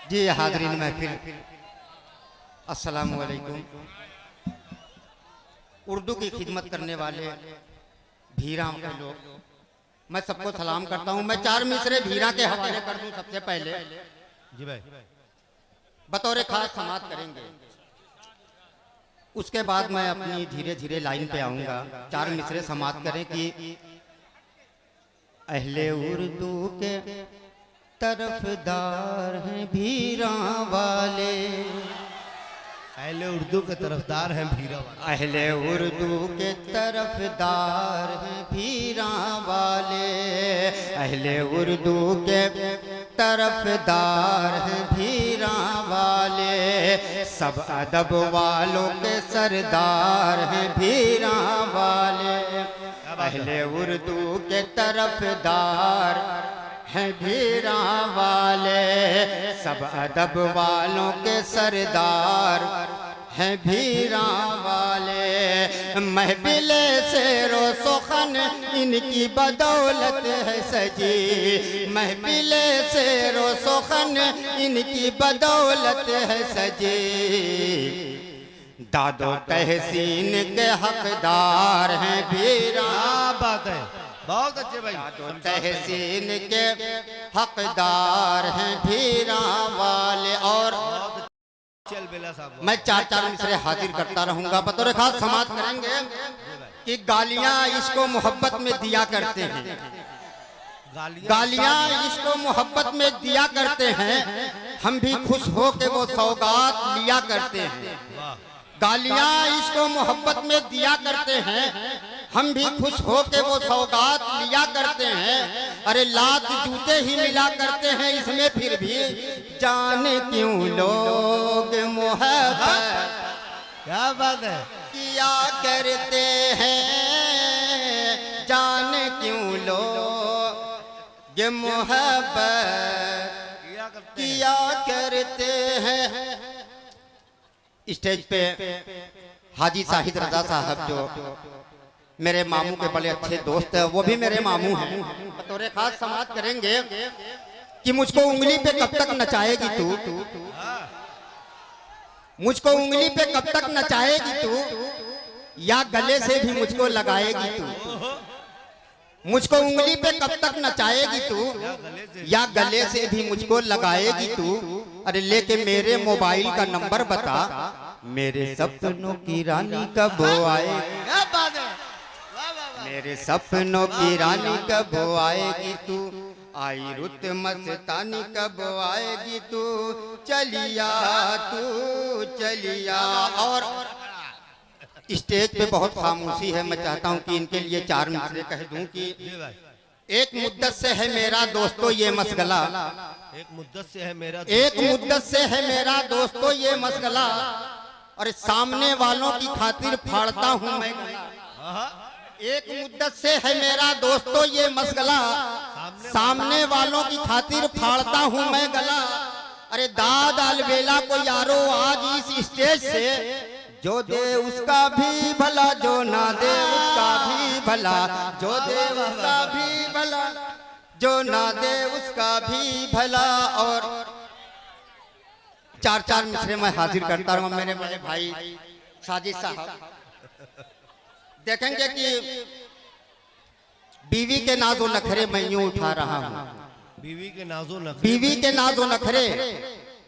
जी हाज़रीन महफिल, अस्सलामु अलैकुम। उर्दू की खिदमत करने वाले भीरा के लोग, मैं सबको सलाम करता हूँ। मैं चार मिसरे भीरा के हवाले कर दूँ। सबसे पहले जी भाई, बतौर खास समात करेंगे, उसके बाद मैं अपनी धीरे धीरे लाइन पे आऊँगा। चार मिसरे समात करें कि अहले उर्दू के तरफदार हैं भीरा वाले, अहले उर्दू के तरफदार हैं भीरा वाले। अहले उर्दू के तरफदार हैं भीरा वाले, अहले उर्दू के तरफदार हैं भीरा वाले, सब अदब वालों के सरदार हैं भीरा वाले, अहले उर्दू के तरफदार हैं भीरा वाले, सब अदब वालों के सरदार हैं भीरा वाले। महफिले से रोसोखन इनकी बदौलत है सजी, महफिले से रोसोखन इनकी बदौलत है सजी, दादो तहसीन के हकदार हैं भीरा। बात है, बहुत अच्छे भाई। दादो तहसीन के हकदार हैं भीरा वाले। और चल बेला साहब, मैं चार चार मिसरे हाजिर करता रहूंगा। बतौर खास समाप्त करेंगे कि गालियां इसको मोहब्बत में दिया करते हैं, गालियां इसको मोहब्बत में दिया करते हैं, हम भी खुश हो के वो सौगात लिया करते हैं। गालियां इसको मोहब्बत में दिया करते हैं, हम भी खुश हो के वो सौगात लिया करते हैं। अरे लात जूते ही मिला करते हैं इसमें, फिर भी जाने क्यों लोग मोहब्बत क्या बात है, किया करते हैं, जाने क्यों लोग मोहब्बत किया करते हैं। स्टेज पे हाजी साहिद रजा साहब जो मेरे मामू के बड़े अच्छे दोस्त हैं, वो भी मेरे मामू हैं। बतौर खास समाप्त करेंगे कि मुझको उंगली पे कब तक नचाएगी तू, मुझको उंगली पे कब तक नचाएगी तू, या गले से भी मुझको लगाएगी तू, मुझको उंगली पे कब तक नचाएगी तू, या गले से भी मुझको लगाएगी तू। अरे लेके मेरे मोबाइल का नंबर बता, मेरे सपनों की रानी कब आए, मेरे सपनों की रानी कब आएगी तू, आई रुत मस्तानी कब आएगी तू, चलिया तू चलिया। और स्टेज पे बहुत खामोशी है, मैं चाहता हूँ कि इनके लिए चार मिसरे कह दूं कि एक मुद्दत से है मेरा दोस्तों ये मसगला, एक मुद्दत से है मेरा, एक मुद्दत से है मेरा दोस्तों ये मसगला, और सामने वालों की खातिर फाड़ता हूँ मैं गला। एक मुद्दत से है मेरा दोस्तों ये मसगला, सामने वालों की खातिर फाड़ता हूँ मैं गला। अरे दाद अलबेला को यारो आज इस स्टेज से, जो दे उसका भी भला, जो ना दे उसका भी भला, जो दे उसका भी भला, जो ना दे उसका भी भला। और चार चार मिसरे मैं हाजिर करता रहूं। मेरे बड़े भाई साजिद साहब देखेंगे कि बीवी के नाजो नखरे मैं यूं उठा रहा हूं, बीवी के नाजो नखरे, बीवी के नाजो नखरे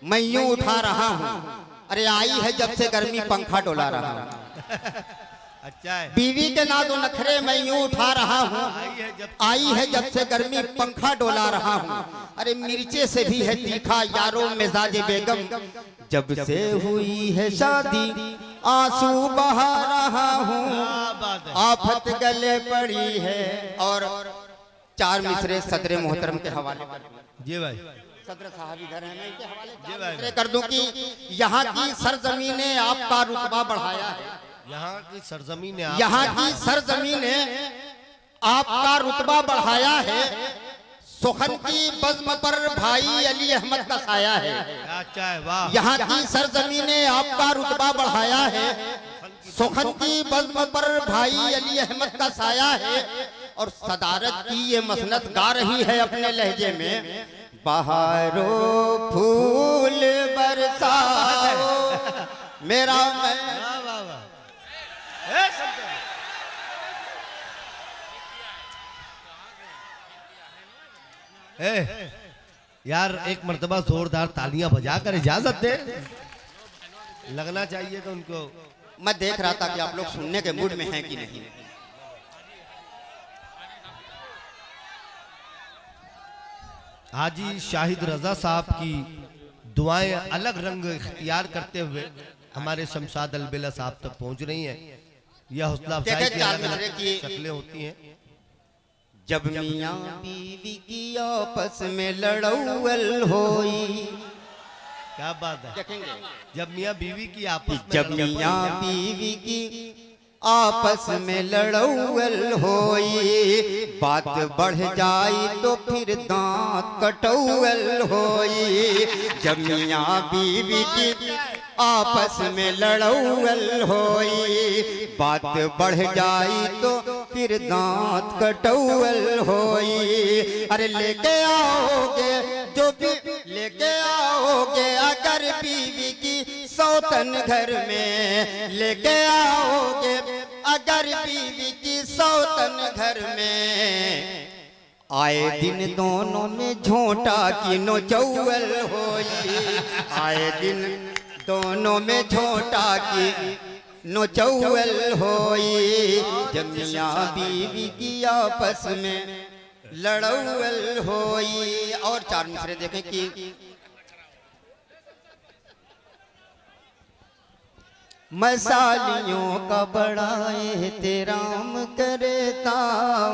मैं यूं उठा रहा हूं। अरे आई है जब से गर्मी पंखा डोला रहा हूं, अच्छा है, बीवी के नाजो नखरे मैं यूं उठा रहा हूँ, आई है जब से गर्मी पंखा डोला रहा हूँ। अरे मिर्चे से भी है तीखा यारो मिजाज बेगम, जब से हुई है शादी आंसू बहा रहा हूँ, आफत गले पड़ी है। और चार मिसरे सदर मोहतरम के हवाले कर दूं। जी भाई, सदर साहब इधर हैं, मैं इनके हवाले कर दूं कि यहाँ की सरजमीन ने आपका रुतबा बढ़ाया है, यहाँ की सरजमीन ने, यहाँ की सरजमीन ने आपका रुतबा बढ़ाया है। सुखन की बज़्म पर भाई अली अहमद का साया है, अच्छा है, वाह। यहाँ की सरजमीन ने आपका रुतबा बढ़ाया है। सुखन की बज़्म पर भाई अली अहमद का साया है। और सदारत की ये मसनत गा रही है अपने लहजे में, बहारो फूल मेरा मैं वाह वाह वाह। ए, समझो। ए, यार एक मर्तबा जोरदार तालियां बजाकर इजाजत दे, लगना चाहिए तो उनको। मैं देख रहा था कि आप लोग सुनने के मूड में हैं कि नहीं। हाजी शाहिद रजा साहब की दुआएं अलग रंग इख्तियार करते हुए हमारे शमशाद अलबेला साहब तक पहुंच रही हैं। यह हौसला अफजाई देखे की चार अलग मिसरे अलग की शक्लें होती हैं। जब मियाँ बीवी की आपस में लड़ौल होई। क्या बात है। देखेंगे जब मियाँ बीवी की आपस में जब लड़ाई मियाँ होती है, बीवी की आपस में लड़ौल होई, बात बढ़ जाई तो फिर दांत कटौल होई। जब मियाँ बीवी की आपस में लड़ौल होई, बात बढ़ जाई तो फिर दांत कटौल होई। अरे लेके आओगे जो भी लेके आओगे अगर बीवी की सौतन घर में, लेके आओगे अगर बीवी की सौतन घर में, आए दिन दोनों में झोंटा की नोचौल होई। आए दिन दोनों में झोंटा की नोचौल होई। जब मियाँ बीवी की आपस में लड़ौल होई। और चार मिसरे देखें कि मैं सालियों का बड़ा एहतराम करता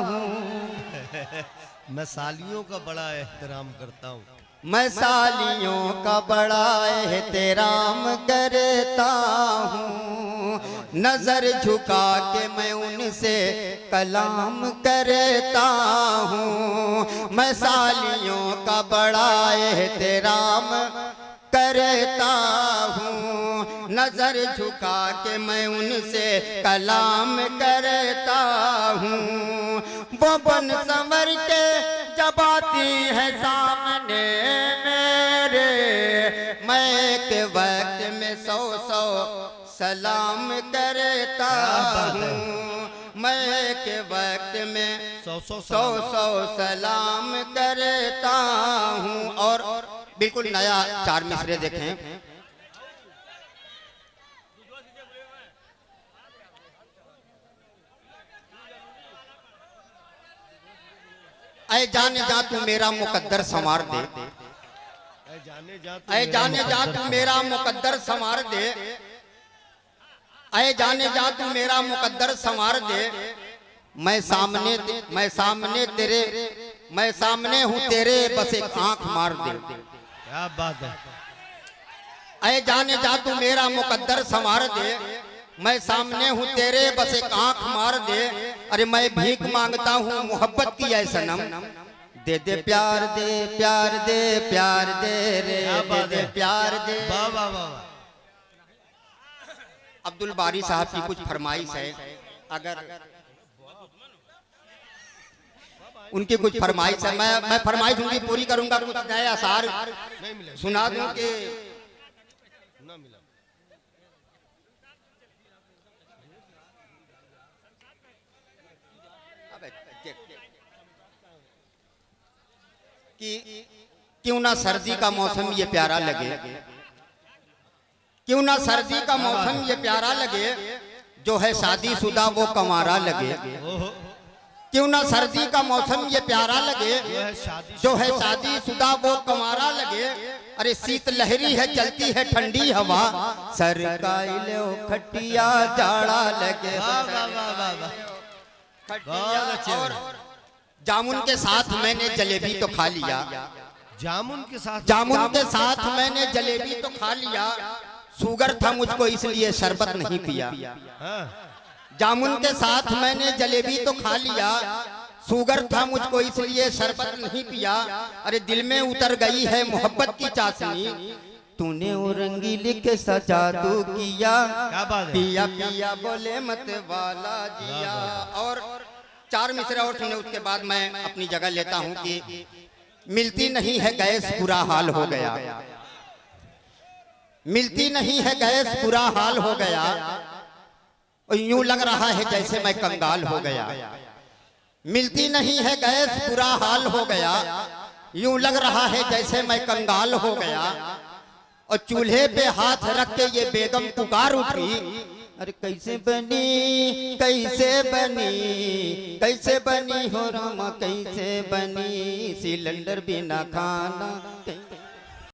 हूँ। मैं सालियों का बड़ा एहतराम करता हूँ। मैं सालियों का बड़ा एहतराम करता हूँ। नजर झुका के मैं उनसे कलाम करता हूँ। मैं सालियों का बड़ा एहतराम करता हूँ। नजर झुका के मैं उनसे कलाम करता हूँ। वो बन संवर के जब आती है सामने मेरे, मैं एक वक्त में 100 सलाम करता हूँ। मैं एक वक्त में 100 सलाम करता हूँ। और बिल्कुल नया चार मिसरे देखें। ऐ जाने जा तू मेरा मुकद्दर संवार दे। ऐ जाने जा तू मेरा मुकद्दर संवार दे। ऐ जाने जा तू मेरा मुकद्दर संवार दे। मैं सामने हूँ तेरे, बस एक आंख मार दे। क्या बात है। ऐ जाने जा तू मेरा मुकद्दर संवार दे। मैं सामने हूँ तेरे, बस एक आंख मार दे। अरे मैं भीख मांगता हूँ मोहब्बत की ऐ सनम, दे दे प्यार दे प्यार दे प्यार दे रे, दे दे प्यार दे। वाह वाह वाह। अब्दुल बारी साहब की कुछ फरमाइश है, अगर उनकी कुछ फरमाइश है, मैं फरमाइश उनकी पूरी करूंगा। कुछ नए असार सुना दूं कि क्यों ना सर्दी का मौसम ये प्यारा लगे, क्यों ना सर्दी का मौसम ये प्यारा लगे, जो है शादीशुदा वो कंवारा लगे। क्यों ना सर्दी का मौसम ये प्यारा लगे, जो है शादीशुदा वो कंवारा लगे। अरे शीत लहरी है चलती है ठंडी हवा, सर का लो खटिया जाड़ा लगे। और जामुन के साथ मैंने जलेबी तो खा लिया, जामुन के साथ मैंने जलेबी तो खा लिया। शुगर था मुझको इसलिए शरबत नहीं पिया। जामुन के साथ मैंने जलेबी तो खा लिया, शुगर था मुझको इसलिए शरबत नहीं पिया। अरे दिल में उतर गई है मोहब्बत की चाशनी, तूने वो रंगीली के सजा तू किया, पिया पिया बोले मत वाला जिया। और चार मिसरे और सुने, उसके बाद मैं अपनी जगह लेता हूँ कि मिलती नहीं है गैस बुरा हाल हो गया। मिलती नहीं है गैस, बुरा हाल हो गया, और यूं लग रहा है जैसे मैं कंगाल हो गया। मिलती नहीं है गैस, बुरा हाल हो गया, यूं लग रहा है जैसे मैं कंगाल हो गया। और चूल्हे पे हाथ रख के ये बेगम पुकार उठी, अरे कैसे बनी, कैसे बनी, कैसे बनी हो रामा, कैसे बनी, सिलेंडर बिना खाना।